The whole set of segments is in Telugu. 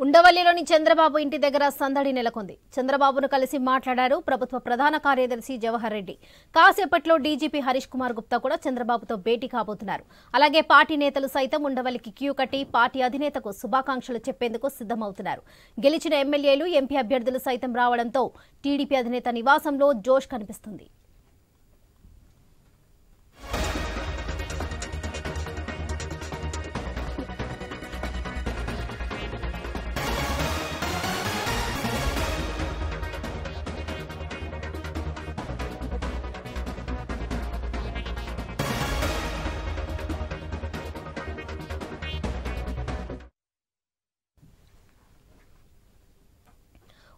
ఉండవల్లిలోని చంద్రబాబు ఇంటి దగ్గర సందడి నెలకొంది. చంద్రబాబును కలిసి మాట్లాడారు ప్రభుత్వ ప్రధాన కార్యదర్శి జవహర్ రెడ్డి. కాసేపట్లో డీజీపీ హరీష్ కుమార్ గుప్తా కూడా చంద్రబాబుతో భేటీ కాబోతున్నారు. అలాగే పార్టీ నేతలు సైతం ఉండవల్లికి క్యూ కట్టి పార్టీ అధినేతకు శుభాకాంక్షలు చెప్పేందుకు సిద్ధమవుతున్నారు. గెలిచిన ఎమ్మెల్యేలు, ఎంపీ అభ్యర్థులు సైతం రావడంతో టీడీపీ అధినేత నివాసంలో జోష్ కనిపిస్తుంది.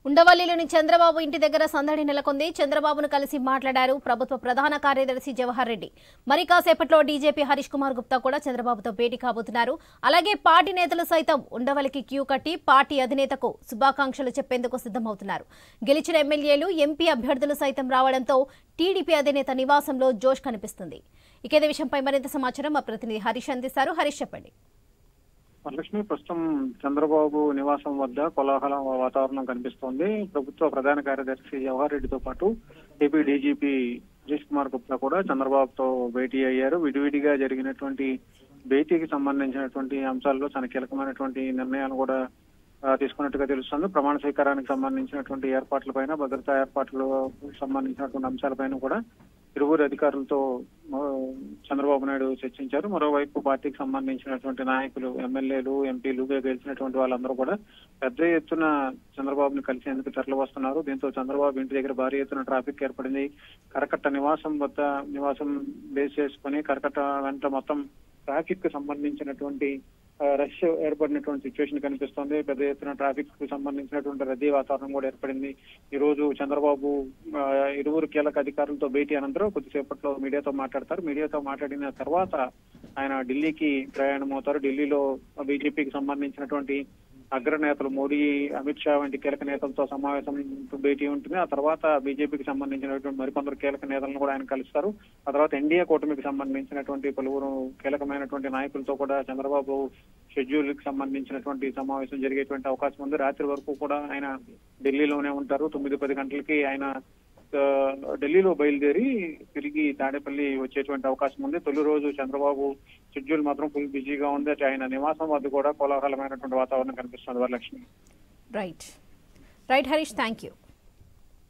ఉండవల్లిలోని చంద్రబాబు ఇంటి దగ్గర సందడి నెలకొంది. చంద్రబాబును కలిసి మాట్లాడారు ప్రభుత్వ ప్రధాన కార్యదర్శి జవహర్ రెడ్డి. మరి కాసేపట్లో డీజీపీ హరీష్ కుమార్ గుప్తా కూడా చంద్రబాబుతో భేటీ కాబోతున్నారు. అలాగే పార్టీ నేతలు సైతం ఉండవల్లికి క్యూ కట్టి పార్టీ అధినేతకు శుభాకాంక్షలు చెప్పేందుకు సిద్ధమవుతున్నారు. గెలిచిన ఎమ్మెల్యేలు, ఎంపీ అభ్యర్థులు సైతం రావడంతో టీడీపీ అధినేత నివాసంలో జోష్ కనిపిస్తుంది. ఇదే విషయంపై మరింత సమాచారం మా ప్రతినిధి హరీష్ అందిస్తారు. హరీష్, చెప్పండి. వరలక్ష్మి, ప్రస్తుతం చంద్రబాబు నివాసం వద్ద కోలాహల వాతావరణం కనిపిస్తోంది. ప్రభుత్వ ప్రధాన కార్యదర్శి జవహర్ రెడ్డితో పాటు ఏపీ డీజీపీ హరీష్ కుమార్ గుప్తా కూడా చంద్రబాబుతో భేటీ అయ్యారు. విడివిడిగా జరిగినటువంటి భేటీకి సంబంధించినటువంటి అంశాల్లో చాలా కీలకమైనటువంటి నిర్ణయాలు కూడా తీసుకున్నట్టుగా తెలుస్తుంది. ప్రమాణ స్వీకారానికి సంబంధించినటువంటి ఏర్పాట్లపైన, భద్రతా ఏర్పాట్లకు సంబంధించినటువంటి అంశాలపైన కూడా ఇరువురు అధికారులతో చంద్రబాబు నాయుడు చర్చించారు. మరోవైపు పార్టీకి సంబంధించినటువంటి నాయకులు, ఎమ్మెల్యేలు, ఎంపీలు గెలిచినటువంటి వాళ్ళందరూ కూడా పెద్ద ఎత్తున చంద్రబాబుని కలిసేందుకు తరలి వస్తున్నారు. దీంతో చంద్రబాబు ఇంటి దగ్గర భారీ ఎత్తున ట్రాఫిక్ ఏర్పడింది. కరకట్ట నివాసం బేస్ చేసుకుని కరకట్ట వెంట మొత్తం ట్రాఫిక్ కు సంబంధించినటువంటి రష్ ఏర్పడినటువంటి సిచ్యువేషన్ కనిపిస్తోంది. పెద్ద ఎత్తున ట్రాఫిక్ కు సంబంధించినటువంటి రద్దీ వాతావరణం కూడా ఏర్పడింది. ఈ రోజు చంద్రబాబు ఇరువురు కీలక అధికారులతో భేటీ అనంతరం కొద్దిసేపట్లో మీడియాతో మాట్లాడతారు. మీడియాతో మాట్లాడిన తర్వాత ఆయన ఢిల్లీకి ప్రయాణం అవుతారు. ఢిల్లీలో బీజేపీకి సంబంధించినటువంటి అగ్రనేతలు మోడీ, అమిత్ షా వంటి కీలక నేతలతో సమావేశం భేటీ ఉంటుంది. ఆ తర్వాత బీజేపీకి సంబంధించినటువంటి మరికొందరు కీలక నేతలను కూడా ఆయన కలుస్తారు. ఆ తర్వాత ఎన్డీఏ కూటమికి సంబంధించినటువంటి పలువురు కీలకమైనటువంటి నాయకులతో కూడా చంద్రబాబు షెడ్యూల్ కి సంబంధించినటువంటి సమావేశం జరిగేటువంటి అవకాశం ఉంది. రాత్రి వరకు కూడా ఆయన ఢిల్లీలోనే ఉంటారు. 9-10 గంటలకి ఆయన ఢిల్లీలో బయలుదేరి తిరిగి తాడేపల్లి వచ్చేటువంటి అవకాశం ఉంది. తొలి రోజు చంద్రబాబు షెడ్యూల్ మాత్రం ఫుల్ బిజీగా ఉంది. ఆయన నివాసం వద్ద కూడా కోలాహలమైనటువంటి వాతావరణం కనిపిస్తుంది. Varalakshmi. Right Harish, thank you.